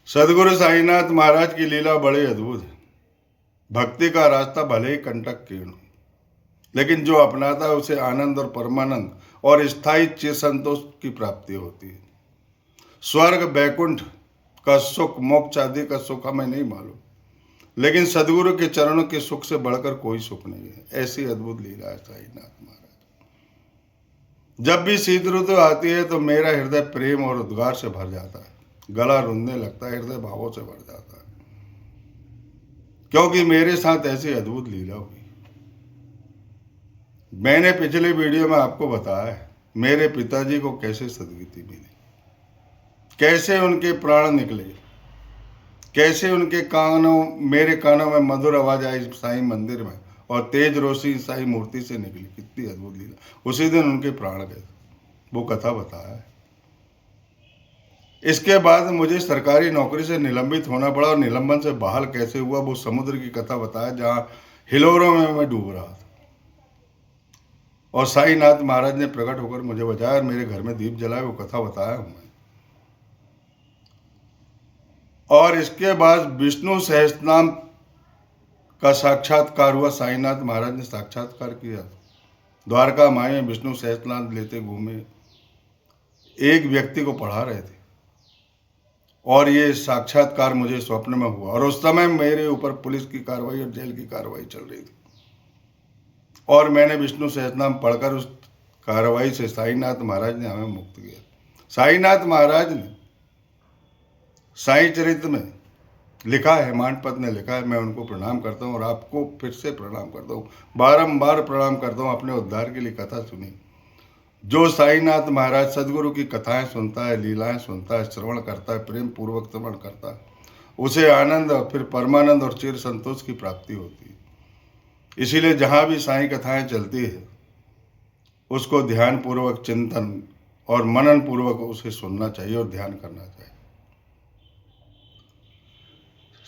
सदगुरु साईनाथ महाराज की लीला बड़ी अद्भुत है। भक्ति का रास्ता भले ही कंटक कीर्ण, लेकिन जो अपनाता है उसे आनंद और परमानंद और स्थायी चिर संतोष की प्राप्ति होती है। स्वर्ग बैकुंठ का सुख, मोक्ष आदि का सुख हमें नहीं मालूम, लेकिन सदगुरु के चरणों के सुख से बढ़कर कोई सुख नहीं है। ऐसी अद्भुत लीला है साईनाथ महाराज। जब भी शीत ऋतु आती है तो मेरा हृदय प्रेम और उद्गार से भर जाता है, गला रुंधने लगता है, हृदय भावों से भर जाता है, क्योंकि मेरे साथ ऐसी अद्भुत लीला हुई। मैंने पिछले वीडियो में आपको बताया है मेरे पिताजी को कैसे सदगति मिली, कैसे उनके प्राण निकले, कैसे उनके मेरे कानों में मधुर आवाज आई साईं मंदिर में और तेज रोशनी साईं मूर्ति से निकली। कितनी अद्भुत लीला। उसी दिन उनके प्राण गए, वो कथा बताया है। इसके बाद मुझे सरकारी नौकरी से निलंबित होना पड़ा और निलंबन से बहाल कैसे हुआ वो समुद्र की कथा बताया, जहां हिलोरों में मैं डूब रहा था और साईनाथ महाराज ने प्रकट होकर मुझे बचाया और मेरे घर में दीप जलाए, वो कथा बताया हूं मैं। और इसके बाद विष्णु सहस्त्रनाम का साक्षात्कार हुआ। साईनाथ महाराज ने साक्षात्कार किया। द्वारका माई में विष्णु सहस्त्रनाम लेते घूमे, एक व्यक्ति को पढ़ा रहे थे और ये साक्षात्कार मुझे स्वप्न में हुआ। और उस समय मेरे ऊपर पुलिस की कार्रवाई और जेल की कार्रवाई चल रही थी और मैंने विष्णु सहस्त्रनाम पढ़कर उस कार्रवाई से साईनाथ महाराज ने हमें मुक्त किया। साईनाथ महाराज ने साईं चरित्र में लिखा है, हेमांत ने लिखा है, मैं उनको प्रणाम करता हूँ और आपको फिर से प्रणाम करता हूँ, बारंबार प्रणाम करता हूँ। अपने उद्धार के लिए कथा सुनी। जो साईनाथ महाराज सदगुरु की कथाएं सुनता है, लीलाएं सुनता है, श्रवण करता है, प्रेम पूर्वक श्रवण करता है, उसे आनंद और फिर परमानंद और चिर संतोष की प्राप्ति होती है। इसीलिए जहाँ भी साईं कथाएं चलती है उसको ध्यान पूर्वक चिंतन और मनन पूर्वक उसे सुनना चाहिए और ध्यान करना चाहिए।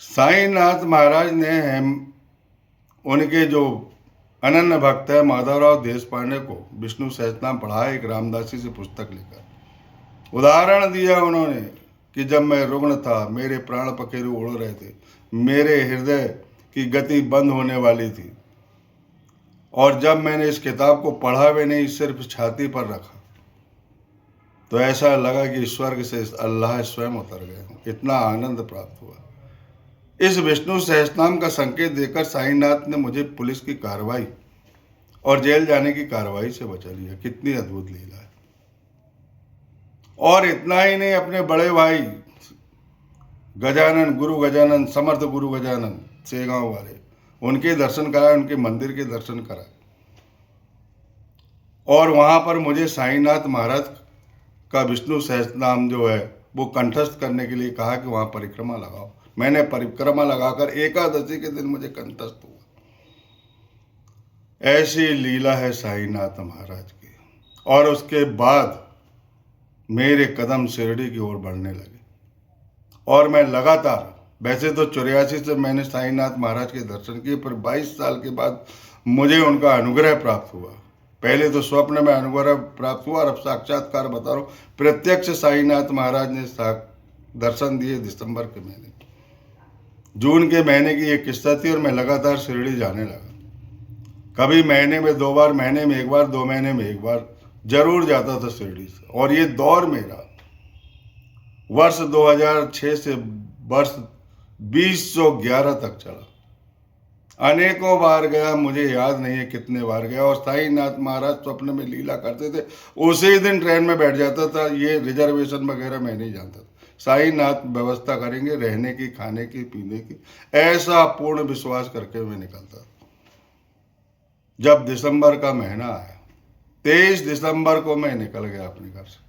साईनाथ महाराज ने उनके जो अनन्य भक्त है माधवराव देशपांडे को विष्णु सहस्त्रनाम पढ़ाया, एक रामदासी से पुस्तक लेकर। उदाहरण दिया उन्होंने कि जब मैं रुग्ण था, मेरे प्राण पखेरु उड़ रहे थे, मेरे हृदय की गति बंद होने वाली थी, और जब मैंने इस किताब को पढ़ा भी नहीं, सिर्फ छाती पर रखा, तो ऐसा लगा कि स्वर्ग से अल्लाह स्वयं उतर गए। इतना आनंद प्राप्त हुआ। इस विष्णु सहस्त्रनाम का संकेत देकर साईनाथ ने मुझे पुलिस की कार्रवाई और जेल जाने की कार्रवाई से बचा लिया। कितनी अद्भुत लीला है। और इतना ही नहीं, अपने बड़े भाई गजानन, गुरु गजानन, समर्थ गुरु गजानन सेगांव वाले, उनके दर्शन कराए, उनके मंदिर के दर्शन कराए। और वहां पर मुझे साईनाथ महाराज का विष्णु सहस्त्रनाम जो है वो कंठस्थ करने के लिए कहा कि वहां परिक्रमा लगाओ। मैंने परिक्रमा लगाकर एकादशी के दिन मुझे कंठस्थ हुआ। ऐसी लीला है साईनाथ महाराज की। और उसके बाद मेरे कदम शिरडी की ओर बढ़ने लगे और मैं लगातार, वैसे तो 84 से मैंने साईनाथ महाराज के दर्शन किए, पर 22 साल के बाद मुझे उनका अनुग्रह प्राप्त हुआ। पहले तो स्वप्न में अनुग्रह प्राप्त हुआ और अब साक्षात्कार बता रहा हूँ। प्रत्यक्ष साईनाथ महाराज ने दर्शन दिए दिसंबर के महीने। जून के महीने की एक किस्सा थी और मैं लगातार शिरडी जाने लगा। कभी महीने में 2 बार, महीने में 1 बार, 2 महीने में 1 बार जरूर जाता था शिरडी से। और ये दौर मेरा वर्ष 2006 से वर्ष 2011 तक चला। अनेकों बार गया, मुझे याद नहीं है कितने बार गया। और साईनाथ महाराज स्वप्न में लीला करते थे, उसी दिन ट्रेन में बैठ जाता था। ये रिजर्वेशन वगैरह मैं नहीं जानता था। साईनाथ व्यवस्था करेंगे रहने की, खाने की, पीने की, ऐसा पूर्ण विश्वास करके मैं निकलता था। जब दिसंबर का महीना आया, 23 दिसंबर को मैं निकल गया अपने घर से।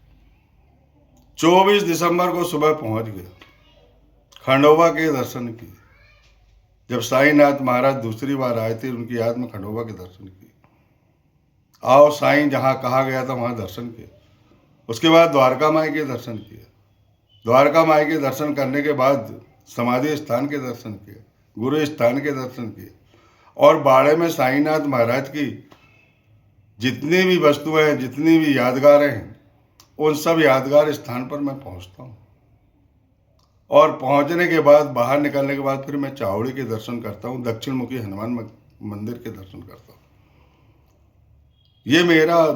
24 दिसंबर को सुबह पहुंच गया। खंडोबा के दर्शन किए। जब साईनाथ महाराज दूसरी बार आए थे, उनकी याद में खंडोबा के दर्शन किए। आओ साईं जहां कहा गया था वहां दर्शन किए। उसके बाद द्वारका माई के दर्शन किए। द्वारका माई के दर्शन करने के बाद समाधि स्थान के दर्शन किए, गुरु स्थान के दर्शन किए। और बाड़े में साईनाथ महाराज की जितनी भी वस्तुएं हैं, जितनी भी यादगारें हैं, उन सब यादगार स्थान पर मैं पहुंचता हूं और पहुंचने के बाद, बाहर निकलने के बाद फिर मैं चावड़ी के दर्शन करता हूँ, दक्षिण मुखी हनुमान मंदिर के दर्शन करता हूँ। ये मेरा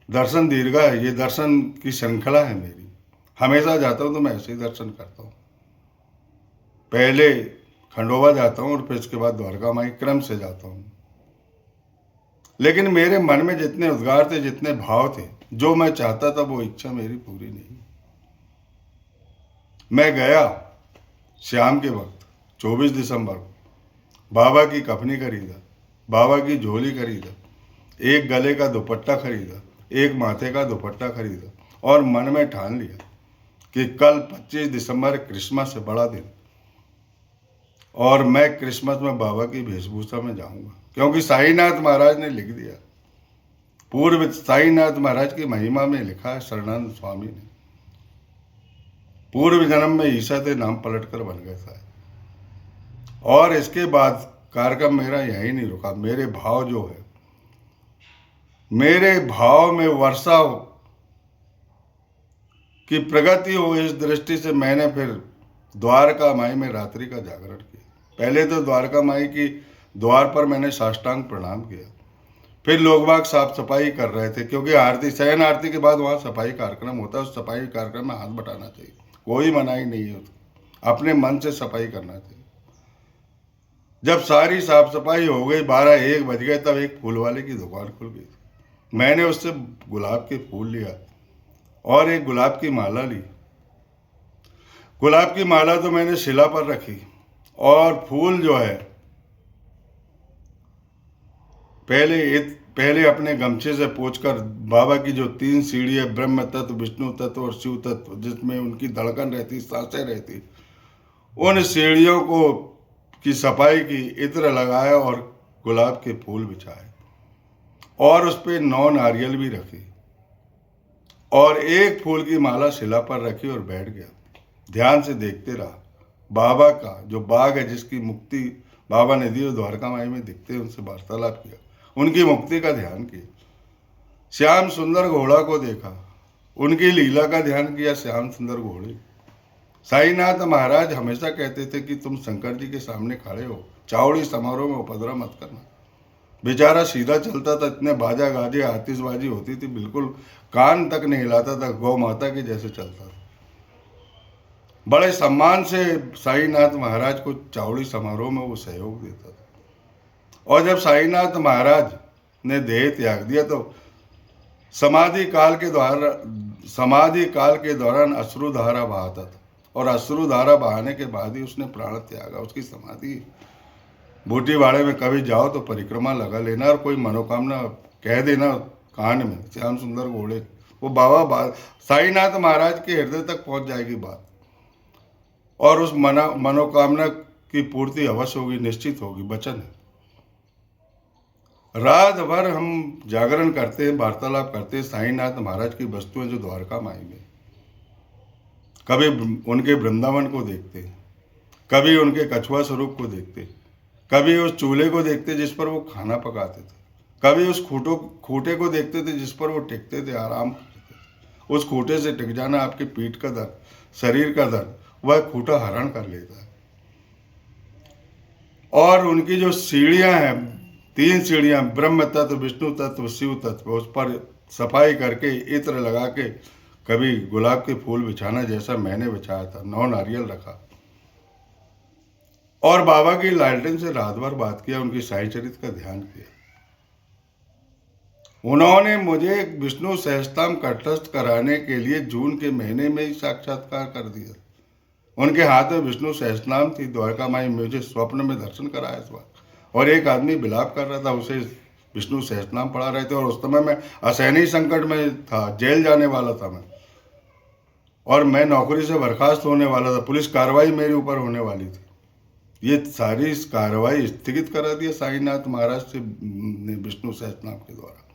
दर्शन दीर्घा है, ये दर्शन की श्रृंखला है मेरी। हमेशा जाता हूँ तो मैं ऐसे ही दर्शन करता हूँ। पहले खंडोबा जाता हूँ और फिर उसके बाद द्वारका माई, क्रम से जाता हूँ। लेकिन मेरे मन में जितने उद्गार थे, जितने भाव थे, जो मैं चाहता था वो इच्छा मेरी पूरी नहीं। मैं गया शाम के वक्त 24 दिसंबर को, बाबा की कफनी खरीदा, बाबा की झोली खरीदा, एक गले का दुपट्टा खरीदा, एक माथे का दुपट्टा खरीदा, और मन में ठान लिया कि कल 25 दिसंबर क्रिसमस से बड़ा दिन, और मैं क्रिसमस में बाबा की वेशभूषा में जाऊंगा, क्योंकि साईनाथ महाराज ने लिख दिया। पूर्व साईनाथ महाराज की महिमा में लिखा है, शरणानंद स्वामी ने, पूर्व जन्म में ईसा थे, नाम पलटकर बन गए था। और इसके बाद कार्यक्रम मेरा यहीं नहीं रुका। मेरे भाव जो है, मेरे भाव में वर्षा हो कि प्रगति हो, इस दृष्टि से मैंने फिर द्वारका माई में रात्रि का जागरण किया। पहले तो द्वारका माई की द्वार पर मैंने साष्टांग प्रणाम किया। फिर लोग बाग साफ सफाई कर रहे थे, क्योंकि आरती, शयन आरती के बाद वहाँ सफाई कार्यक्रम होता है। उस सफाई कार्यक्रम में हाथ बटाना चाहिए, कोई मनाही नहीं है, अपने मन से सफाई करना चाहिए। जब सारी साफ सफाई हो गई, 12-1 बज गए, तब एक फूल वाले की दुकान खुल गई थी। मैंने उससे गुलाब के फूल लिया और एक गुलाब की माला ली। गुलाब की माला तो मैंने शिला पर रखी, और फूल जो है पहले अपने गमछे से पोंछकर बाबा की जो 3 सीढ़ी है, ब्रह्म तत्व, विष्णु तत्व और शिव तत्व, जिसमें उनकी धड़कन रहती, सांसें रहती, उन सीढ़ियों को की सफाई की, इत्र लगाया और गुलाब के फूल बिछाए, और उस पर 9 नारियल भी रखी, और एक फूल की माला शिला पर रखी और बैठ गया। ध्यान से देखते रहा। बाबा का जो बाग है, जिसकी मुक्ति बाबा ने दी, द्वारका माई में दिखते, उनसे वार्तालाप किया, उनकी मुक्ति का ध्यान किया। श्याम सुंदर घोड़ा को देखा, उनकी लीला का ध्यान किया, श्याम सुंदर घोड़े। साईनाथ महाराज हमेशा कहते थे कि तुम शंकर जी के सामने खड़े हो, चावड़ी समारोह में उपद्रव मत करना। बेचारा सीधा चलता था, इतने बाजा गाजे आतिशबाजी होती थी, बिल्कुल कान तक नहीं हिलाता था, गौ माता के जैसे चलता था। बड़े सम्मान से साईनाथ महाराज को चावड़ी समारोह में वो सहयोग देता था। और जब साईनाथ महाराज ने देह त्याग दिया, तो समाधि काल के दौरान अश्रुधारा बहाता था, और अश्रुधारा बहाने के बाद ही उसने प्राण त्यागा। उसकी समाधि बूटीवाड़े में कभी जाओ तो परिक्रमा लगा लेना, और कोई मनोकामना कह देना कान में, श्याम सुंदर घोड़े, वो बाबा साईनाथ महाराज के हृदय तक पहुंच जाएगी बात, और उस मनोकामना की पूर्ति अवश्य होगी, निश्चित होगी, वचन है। रात भर हम जागरण करते हैं, वार्तालाप करते हैं साईनाथ महाराज की वस्तुएं जो द्वारका माई में, कभी उनके वृंदावन को देखते, कभी उनके कछुआ स्वरूप को देखते, कभी उस चूल्हे को देखते जिस पर वो खाना पकाते थे, कभी उस खूंटे को देखते थे जिस पर वो टिकते थे, आराम करते थे। उस खूंटे से टिक जाना आपकी पीठ का दर्द, शरीर का दर्द, वह खूंटा हरण कर लेता है। और उनकी जो सीढ़ियां हैं, 3 सीढ़ियां, ब्रह्म तत्व, विष्णु तत्व, शिव तत्व, उस पर सफाई करके, इत्र लगा के, कभी गुलाब के फूल बिछाना जैसा मैंने बिछाया था, 9 नारियल रखा, और बाबा की लालटेन से रात भर बात किया, उनकी साई चरित का ध्यान किया। उन्होंने मुझे विष्णु सहस्त्रनाम कंठस्थ कराने के लिए जून के महीने में ही साक्षात्कार कर दिया। उनके हाथ में विष्णु सहस्त्रनाम थी। द्वारका माई मुझे स्वप्न में दर्शन कराया इस बार, और एक आदमी विलाप कर रहा था, उसे विष्णु सहस्त्रनाम पढ़ा रहे थे, और उस समय मैं असहनीय संकट में था, जेल जाने वाला था मैं, और मैं नौकरी से बर्खास्त होने वाला था, पुलिस कार्रवाई मेरे ऊपर होने वाली थी। ये सारी कार्रवाई स्थगित करा दिया साईनाथ महाराज से ने विष्णु सहस्त्रनाम के द्वारा,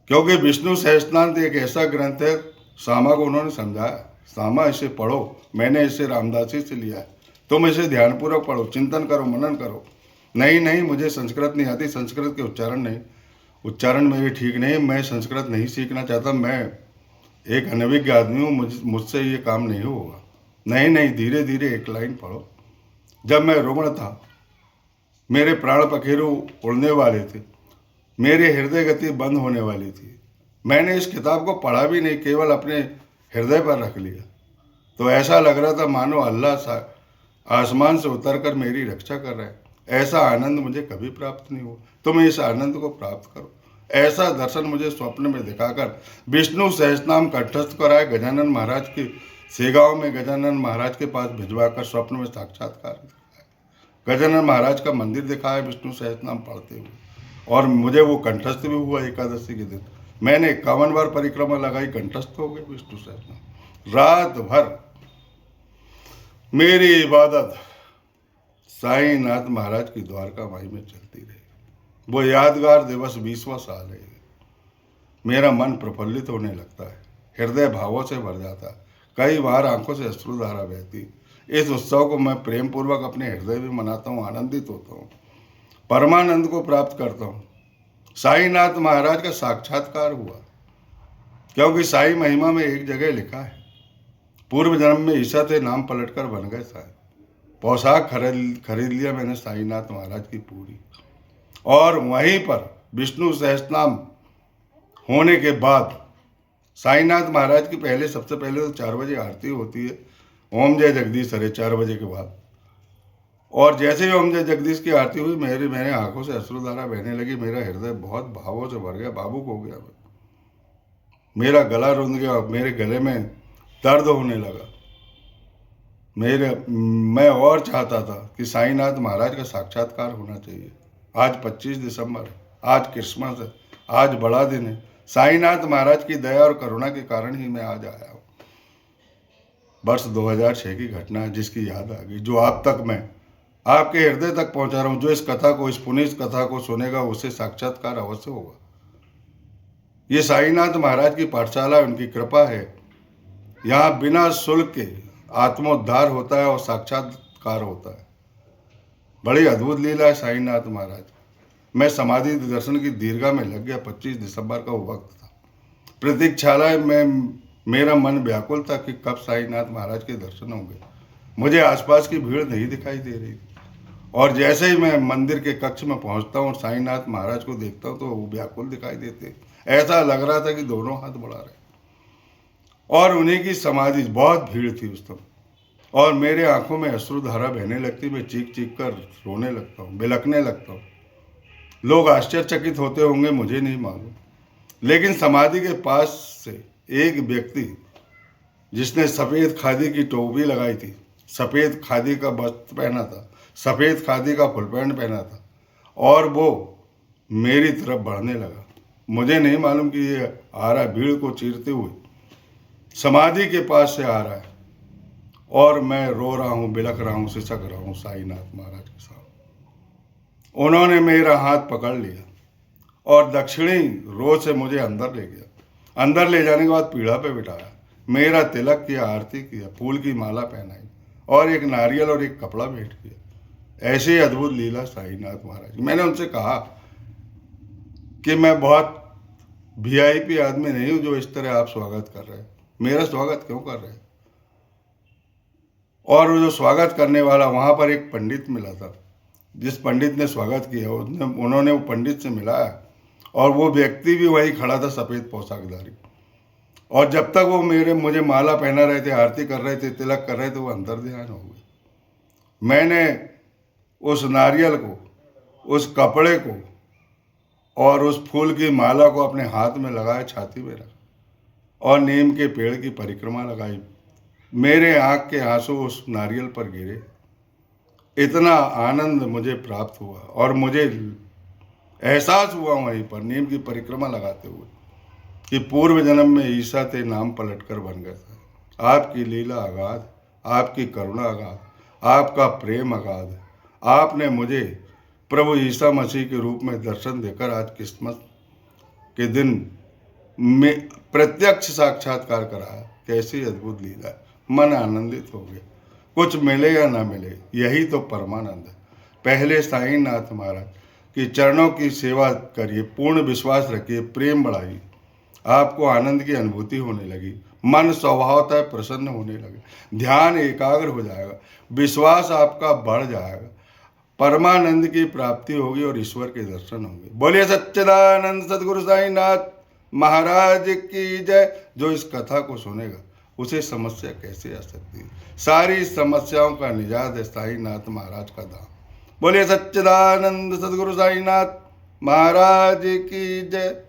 क्योंकि विष्णु सहस्त्रनाम एक ऐसा ग्रंथ है, सामा को उन्होंने समझाया, सामा इसे पढ़ो, मैंने इसे रामदासी से लिया है, तुम इसे ध्यानपूर्वक पढ़ो, चिंतन करो, मनन करो। नहीं, मुझे संस्कृत नहीं आती, संस्कृत के उच्चारण मेरे ठीक नहीं, मैं संस्कृत नहीं सीखना चाहता, मैं एक अनभिज्ञ आदमी हूँ, मुझसे ये काम नहीं होगा। नहीं नहीं, धीरे धीरे एक लाइन पढ़ो। जब मैं रुग्ण था, मेरे प्राण पखेरु उड़ने वाले थे, मेरे हृदय गति बंद होने वाली थी, मैंने इस किताब को पढ़ा भी नहीं, केवल अपने हृदय पर रख लिया। तो ऐसा लग रहा था मानो अल्लाह आसमान से उतरकर मेरी रक्षा कर रहा है। ऐसा आनंद मुझे कभी प्राप्त नहीं हुआ। तुम इस आनंद को प्राप्त करो। ऐसा दर्शन मुझे स्वप्न में दिखाकर विष्णु सहस्त्रनाम कंठस्थ कराए गजानन महाराज के सेगांव में गजानन महाराज के पास भिजवाकर स्वप्न में साक्षात्कार गजानन महाराज का मंदिर दिखाया विष्णु सहस्त्रनाम पढ़ते हुए, और मुझे वो कंठस्थ भी हुआ। एकादशी के दिन मैंने 51 बार परिक्रमा लगाई, कंठस्थ हो गए विष्णु सहस्त्रनाम। रात भर मेरी इबादत साईनाथ महाराज की द्वारका माई में चलती रही। वो यादगार दिवस 20वां साल है। मेरा मन प्रफुल्लित होने लगता है, हृदय भावों से भर जाता है, कई बार आंखों से अश्रुधारा बहती। इस उत्सव को मैं प्रेम पूर्वक अपने हृदय में मनाता हूँ, आनंदित होता हूँ, परमानंद को प्राप्त करता हूँ। साईनाथ महाराज का साक्षात्कार हुआ, क्योंकि साई महिमा में एक जगह लिखा है, पूर्व जन्म में ईसा थे, नाम पलटकर बन गए साई। पोशाक खरीद लिया मैंने साईनाथ महाराज की पूरी, और वहीं पर विष्णु सहस्त्रनाम होने के बाद साईनाथ महाराज की सबसे पहले तो 4 बजे आरती होती है, ओम जय जगदीश 4:30 बजे के बाद। और जैसे ही ओम जय जगदीश की आरती हुई, मेरे आंखों से अश्रुधारा बहने लगी, मेरा हृदय बहुत भावों से भर गया, भावुक हो गया, मेरा गला रुंध गया, मेरे गले में दर्द होने लगा। मैं और चाहता था कि साईनाथ महाराज का साक्षात्कार होना चाहिए। आज 25 दिसंबर है, आज क्रिसमस है, आज बड़ा दिन है। साईनाथ महाराज की दया और करुणा के कारण ही मैं आज आया हूँ। वर्ष 2006 की घटना है जिसकी याद आ गई, जो आप तक मैं आपके हृदय तक पहुंचा रहा हूँ। जो इस कथा को, इस पुनीत कथा को सुनेगा, उसे साक्षात्कार अवश्य होगा। ये साईनाथ महाराज की पाठशाला, उनकी कृपा है। यहाँ बिना शुल्क के आत्मोद्धार होता है और साक्षात्कार होता है। बड़ी अद्भुत लीला है साईनाथ महाराज। मैं समाधि दर्शन की दीर्घा में लग गया। 25 दिसंबर का वो वक्त था। प्रतीक्षालय में मेरा मन व्याकुल था कि कब साईनाथ महाराज के दर्शन होंगे। मुझे आसपास की भीड़ नहीं दिखाई दे रही, और जैसे ही मैं मंदिर के कक्ष में पहुंचता हूँ और साईनाथ महाराज को देखता हूँ तो वो व्याकुल दिखाई देते। ऐसा लग रहा था कि दोनों हाथ बढ़ा रहे, और उन्हीं की समाधि, बहुत भीड़ थी उस समय, और मेरे आंखों में अश्रुधारा बहने लगती। मैं चीख चीख कर रोने लगता हूँ, बिलखने लगता हूँ। लोग आश्चर्यचकित होते होंगे, मुझे नहीं मालूम, लेकिन समाधि के पास से एक व्यक्ति जिसने सफ़ेद खादी की टोपी लगाई थी, सफ़ेद खादी का वस्त्र पहना था, सफ़ेद खादी का फुल पैंट पहना था, और वो मेरी तरफ बढ़ने लगा। मुझे नहीं मालूम कि ये आ रहा, भीड़ को चीरते हुए समाधि के पास से आ रहा है, और मैं रो रहा हूँ, बिलख रहा हूँ, सिसक रहा हूँ साईनाथ महाराज के साथ। उन्होंने मेरा हाथ पकड़ लिया और दक्षिणी रोज से मुझे अंदर ले गया। अंदर ले जाने के बाद पीढ़ा पे बिठाया, मेरा तिलक किया, आरती किया, फूल की माला पहनाई, और एक नारियल और एक कपड़ा भेंट किया। ऐसी अद्भुत लीला साईनाथ महाराज। मैंने उनसे कहा कि मैं बहुत VIP आदमी नहीं हूँ जो इस तरह आप स्वागत कर रहे हैं, मेरा स्वागत क्यों कर रहे हैं। और वो जो स्वागत करने वाला, वहाँ पर एक पंडित मिला था, जिस पंडित ने स्वागत किया, उन्होंने वो पंडित से मिलाया, और वो व्यक्ति भी वहीं खड़ा था, सफ़ेद पोशाकधारी। और जब तक वो मुझे माला पहना रहे थे, आरती कर रहे थे, तिलक कर रहे थे, वो अंतर ध्यान हो गए। मैंने उस नारियल को, उस कपड़े को और उस फूल की माला को अपने हाथ में लगाया, छाती में रखा, और नीम के पेड़ की परिक्रमा लगाई। मेरे आँख के आंसू उस नारियल पर गिरे। इतना आनंद मुझे प्राप्त हुआ, और मुझे एहसास हुआ वहीं पर नीम की परिक्रमा लगाते हुए कि पूर्व जन्म में ईसा थे, नाम पलटकर बन गए था। आपकी लीला अगाध, आपकी करुणा अगाध, आपका प्रेम अगाध। आपने मुझे प्रभु ईसा मसीह के रूप में दर्शन देकर आज क्रिसमस के दिन में प्रत्यक्ष साक्षात्कार कराया। कैसी अद्भुत लीला है। मन आनंदित हो गया। कुछ मिले या ना मिले, यही तो परमानंद है। पहले साईनाथ महाराज की चरणों की सेवा करिए, पूर्ण विश्वास रखिए, प्रेम बढ़ाइए, आपको आनंद की अनुभूति होने लगी, मन स्वभावतः प्रसन्न होने लगे, ध्यान एकाग्र हो जाएगा, विश्वास आपका बढ़ जाएगा, परमानंद की प्राप्ति होगी और ईश्वर के दर्शन होंगे। बोलिए सच्चिदानंद सदगुरु साईनाथ महाराज की जय। जो इस कथा को सुनेगा उसे समस्या कैसे आ सकती है? सारी समस्याओं का निजात है साईनाथ महाराज का धाम। बोलिए सच्चिदानंद सदगुरु साईनाथ महाराज की जय।